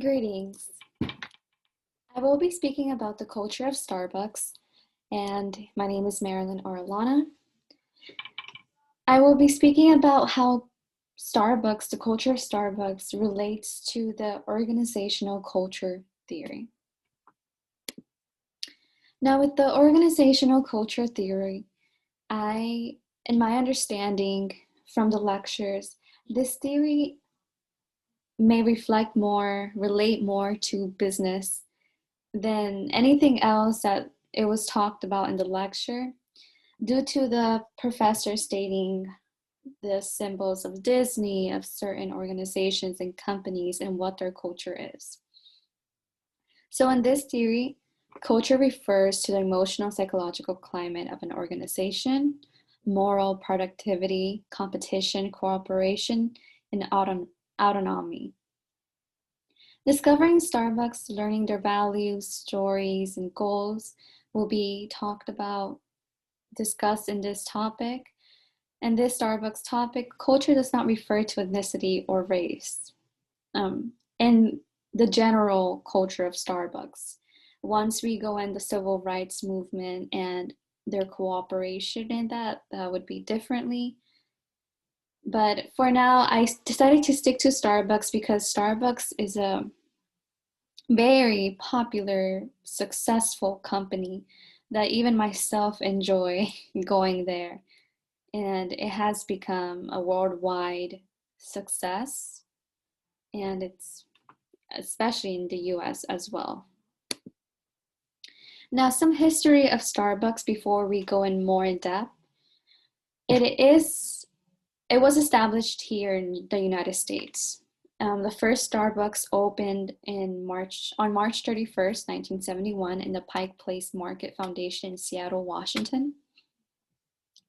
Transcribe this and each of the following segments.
Greetings. I will be speaking about the culture of Starbucks, and my name is Marilyn Orellana. I will be speaking about how Starbucks, the culture of Starbucks, relates to the organizational culture theory. Now, with the organizational culture theory, in my understanding from the lectures, this theory may relate more to business than anything else that it was talked about in the lecture, due to the professor stating the symbols of Disney, of certain organizations and companies, and what their culture is. So in this theory, culture refers to the emotional psychological climate of an organization, moral productivity, competition, cooperation, and autonomy. Discovering Starbucks, learning their values, stories, and goals will be discussed in this topic. And this Starbucks topic, culture does not refer to ethnicity or race. In the general culture of Starbucks, once we go in the civil rights movement and their cooperation in that would be differently. But for now, I decided to stick to Starbucks because Starbucks is a very popular, successful company that even myself enjoy going there. And it has become a worldwide success, and it's especially in the US as well. Now, some history of Starbucks before we go in more in depth. It was established here in the United States. The first Starbucks opened on March 31st, 1971 in the Pike Place Market Foundation in Seattle, Washington.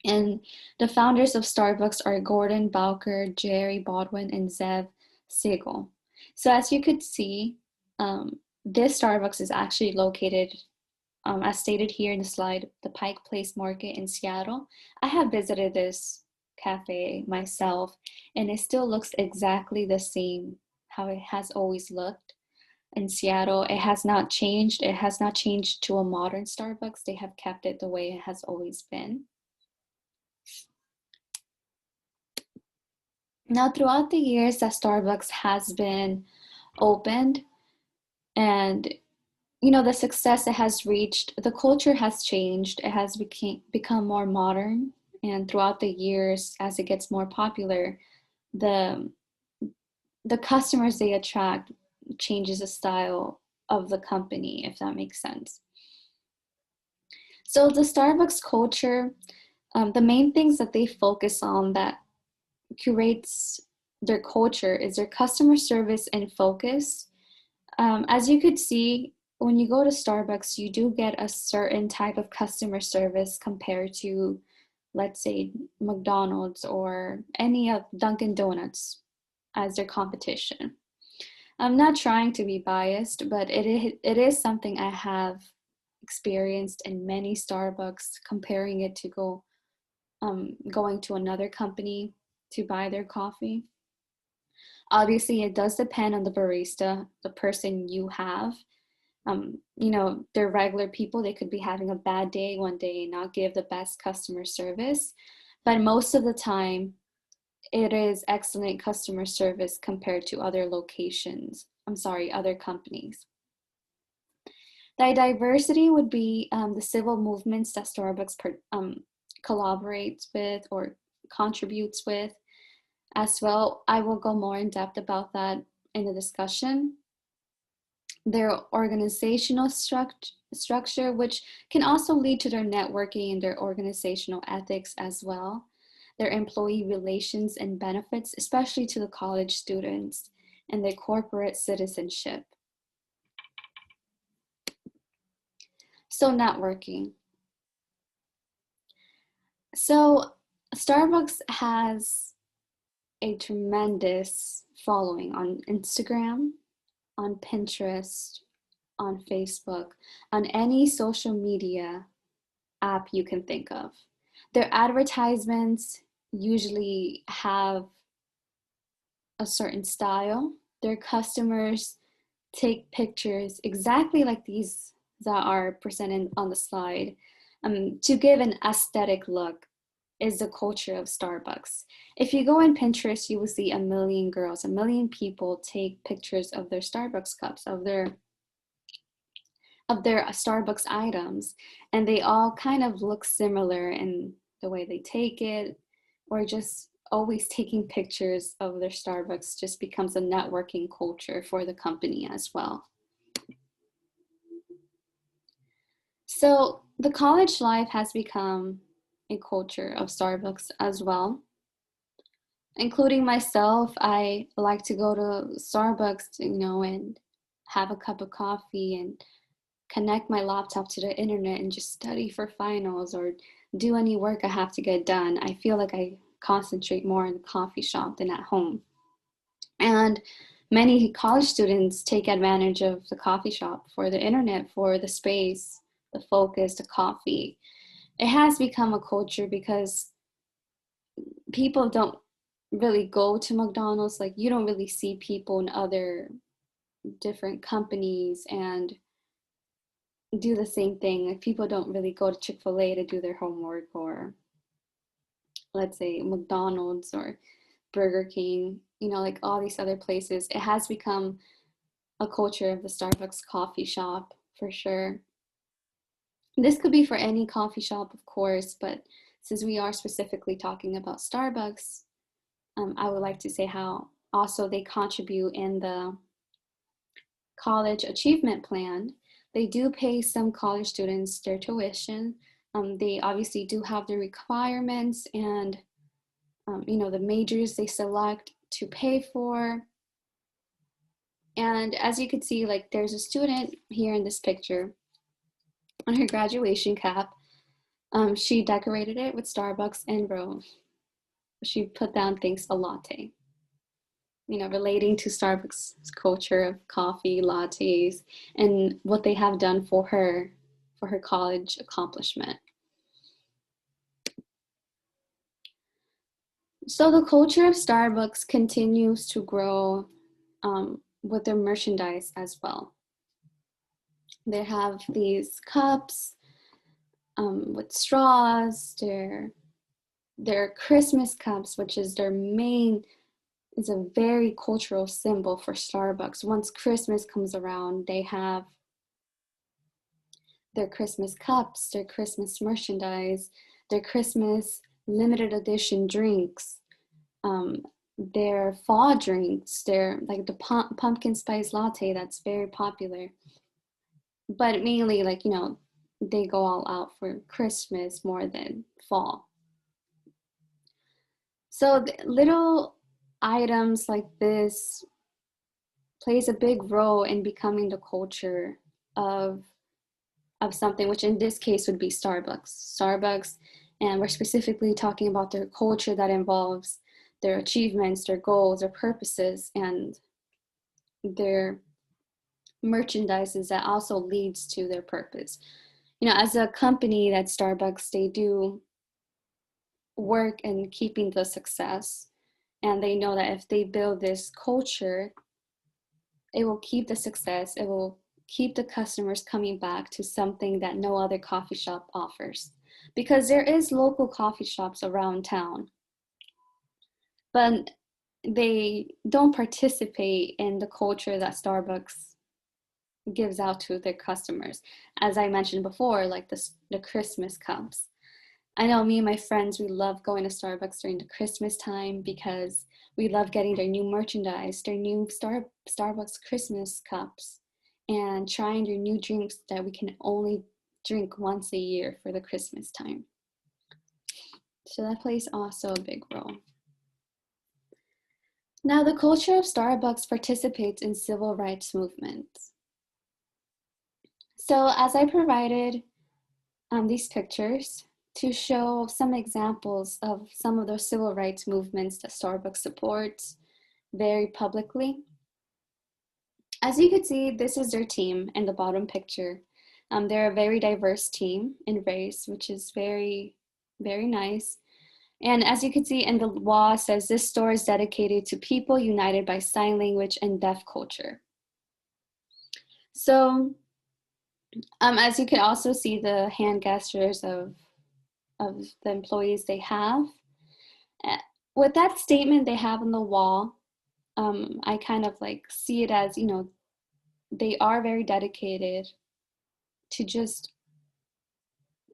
And the founders of Starbucks are Gordon Bowker, Jerry Baldwin, and Zev Siegel. So as you could see, this Starbucks is actually located, as stated here in the slide, the Pike Place Market in Seattle. I have visited this cafe myself, and it still looks exactly the same how it has always looked in Seattle. It has not changed. It has not changed to a modern Starbucks. They have kept it the way it has always been. Now, throughout the years that Starbucks has been opened, and the success it has reached, the culture has changed. It has become more modern, and throughout the years, as it gets more popular, the customers they attract changes the style of the company, if that makes sense. So the Starbucks culture, the main things that they focus on that curates their culture is their customer service and focus. As you could see, when you go to Starbucks, you do get a certain type of customer service compared to, let's say, McDonald's or any of Dunkin' Donuts as their competition. I'm not trying to be biased, but it is something I have experienced in many Starbucks, comparing it to going to another company to buy their coffee. Obviously, it does depend on the barista, the person you have. They're regular people. They could be having a bad day one day and not give the best customer service. But most of the time, it is excellent customer service compared to other other companies. The diversity would be the civil movements that Starbucks collaborates with or contributes with as well. I will go more in depth about that in the discussion. Their organizational structure, which can also lead to their networking and their organizational ethics as well. Their employee relations and benefits, especially to the college students, and their corporate citizenship. So networking. So Starbucks has a tremendous following on Instagram, on Pinterest, on Facebook, on any social media app you can think of. Their advertisements usually have a certain style. Their customers take pictures exactly like these that are presented on the slide, to give an aesthetic look is the culture of Starbucks. If you go on Pinterest, you will see a million girls, a million people take pictures of their Starbucks cups, of their Starbucks items, and they all kind of look similar in the way they take it, or just always taking pictures of their Starbucks just becomes a networking culture for the company as well. So the college life has become a culture of Starbucks as well. Including myself, I like to go to Starbucks, and have a cup of coffee and connect my laptop to the internet and just study for finals or do any work I have to get done. I feel like I concentrate more in the coffee shop than at home. And many college students take advantage of the coffee shop for the internet, for the space, the focus, the coffee. It has become a culture because people don't really go to McDonald's. Like, you don't really see people in other different companies and do the same thing. Like, people don't really go to Chick-fil-A to do their homework, or let's say McDonald's or Burger King, like all these other places. It has become a culture of the Starbucks coffee shop for sure. This could be for any coffee shop, of course, but since we are specifically talking about Starbucks, I would like to say how also they contribute in the college achievement plan. They do pay some college students their tuition. They obviously do have the requirements and the majors they select to pay for. And as you can see, like, there's a student here in this picture on her graduation cap. She decorated it with Starbucks and wrote, she put down, "Thanks a latte," relating to Starbucks culture of coffee, lattes, and what they have done for her college accomplishment. So the culture of Starbucks continues to grow with their merchandise as well. They have these cups with straws, their Christmas cups, which is their main, is a very cultural symbol for Starbucks. Once Christmas comes around, they have their Christmas cups, their Christmas merchandise, their Christmas limited edition drinks, their fall drinks, their like the pumpkin spice latte that's very popular. But mainly, like, they go all out for Christmas more than fall. So the little items like this plays a big role in becoming the culture of something, which in this case would be Starbucks, and we're specifically talking about their culture that involves their achievements, their goals, their purposes, and their merchandises that also leads to their purpose. As a company that Starbucks, they do work in keeping the success, and they know that if they build this culture, it will keep the success, it will keep the customers coming back to something that no other coffee shop offers. Because there is local coffee shops around town, but they don't participate in the culture that Starbucks gives out to their customers. As I mentioned before, like the Christmas cups. I know me and my friends, we love going to Starbucks during the Christmas time because we love getting their new merchandise, their new Starbucks Christmas cups, and trying their new drinks that we can only drink once a year for the Christmas time. So that plays also a big role. Now, the culture of Starbucks participates in civil rights movements. So as I provided these pictures to show some examples of some of those civil rights movements that Starbucks supports very publicly. As you can see, this is their team in the bottom picture. They're a very diverse team in race, which is very, very nice. And as you can see in the wall, it says, "This store is dedicated to people united by sign language and deaf culture." So as you can also see the hand gestures of the employees they have. With that statement they have on the wall, I kind of like see it as, they are very dedicated to just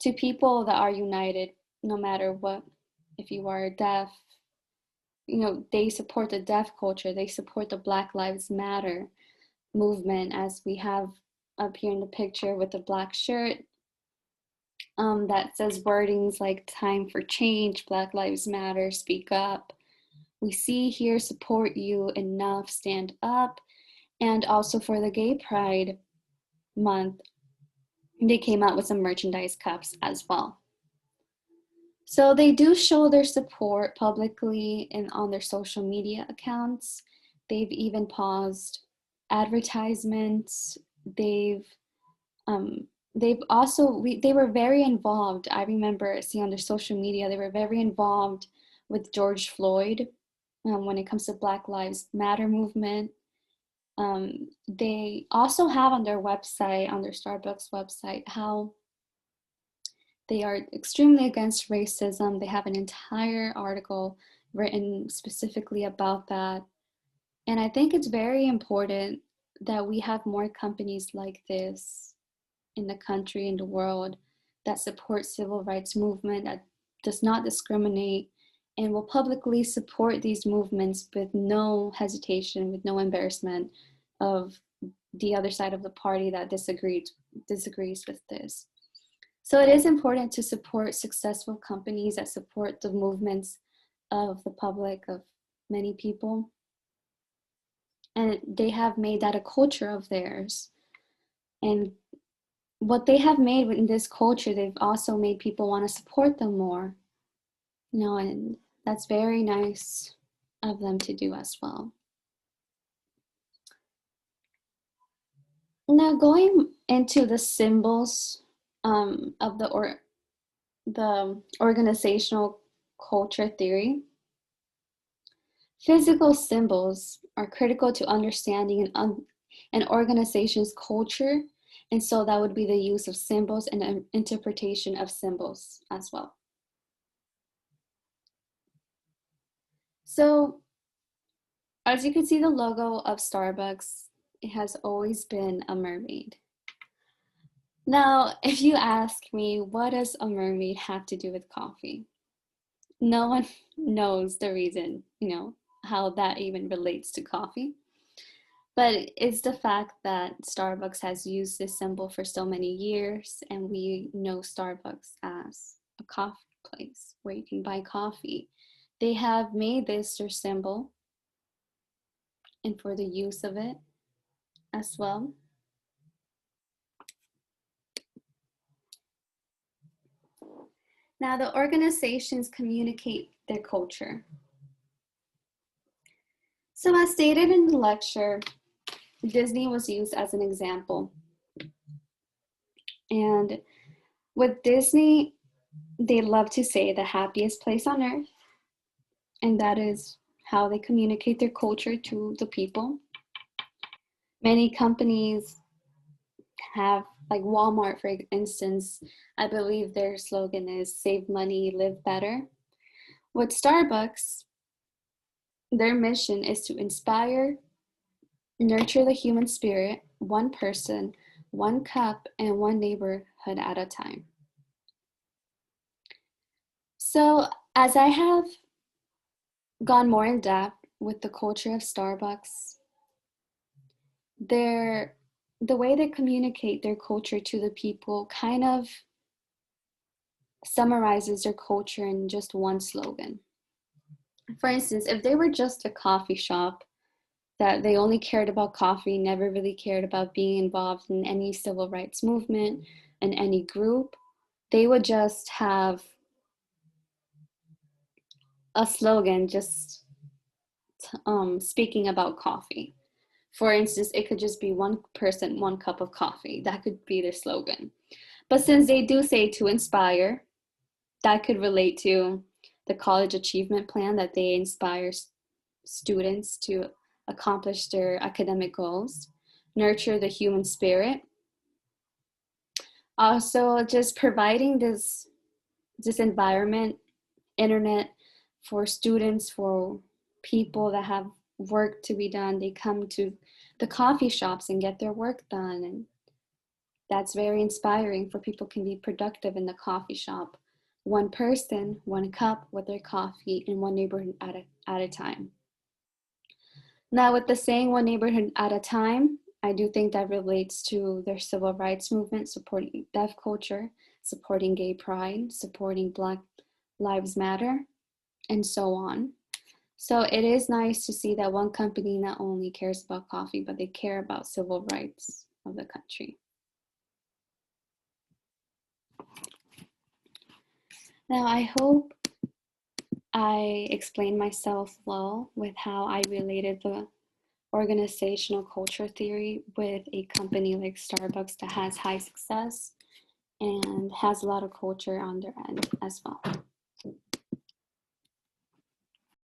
to people that are united no matter what. If you are deaf, they support the deaf culture, they support the Black Lives Matter movement, as we have up here in the picture with the black shirt that says wordings like time for change, Black Lives Matter, speak up. We see here, support you, enough, stand up. And also for the Gay Pride Month, they came out with some merchandise cups as well. So they do show their support publicly and on their social media accounts. They've even paused advertisements. They've also, they were very involved. I remember seeing on their social media, they were very involved with George Floyd when it comes to Black Lives Matter movement. They also have on their website, on their Starbucks website, how they are extremely against racism. They have an entire article written specifically about that. And I think it's very important that we have more companies like this in the country, in the world, that support civil rights movement, that does not discriminate, and will publicly support these movements with no hesitation, with no embarrassment of the other side of the party that disagrees with this. So it is important to support successful companies that support the movements of the public, of many people. And they have made that a culture of theirs. And what they have made in this culture, they've also made people want to support them more. And that's very nice of them to do as well. Now going into the symbols of the organizational culture theory. Physical symbols are critical to understanding an organization's culture, and so that would be the use of symbols and an interpretation of symbols as well. So as you can see, the logo of Starbucks, it has always been a mermaid. Now, if you ask me, what does a mermaid have to do with coffee? No one knows the reason, how that even relates to coffee. But it's the fact that Starbucks has used this symbol for so many years, and we know Starbucks as a coffee place where you can buy coffee. They have made this their symbol and for the use of it as well. Now, the organizations communicate their culture. So as stated in the lecture, Disney was used as an example. And with Disney, they love to say the happiest place on earth. And that is how they communicate their culture to the people. Many companies have, like Walmart, for instance, I believe their slogan is save money, live better. With Starbucks, their mission is to inspire, nurture the human spirit, one person, one cup, and one neighborhood at a time. So as I have gone more in depth with the culture of Starbucks, the way they communicate their culture to the people kind of summarizes their culture in just one slogan. For instance, if they were just a coffee shop that they only cared about coffee, never really cared about being involved in any civil rights movement and any group, they would just have a slogan just speaking about coffee. For instance, it could just be one person, one cup of coffee. That could be their slogan. But since they do say to inspire, that could relate to the college achievement plan, that they inspire students to accomplish their academic goals. nurture the human spirit. Also, just providing this environment, internet, for students, for people that have work to be done. They come to the coffee shops and get their work done, and that's very inspiring, for people can be productive in the coffee shop. One person, one cup with their coffee in one neighborhood at a time. Now, with the saying one neighborhood at a time, I do think that relates to their civil rights movement, supporting deaf culture, supporting gay pride, supporting Black Lives Matter, and so on. So it is nice to see that one company not only cares about coffee, but they care about civil rights of the country. Now, I hope I explained myself well with how I related the organizational culture theory with a company like Starbucks that has high success and has a lot of culture on their end as well.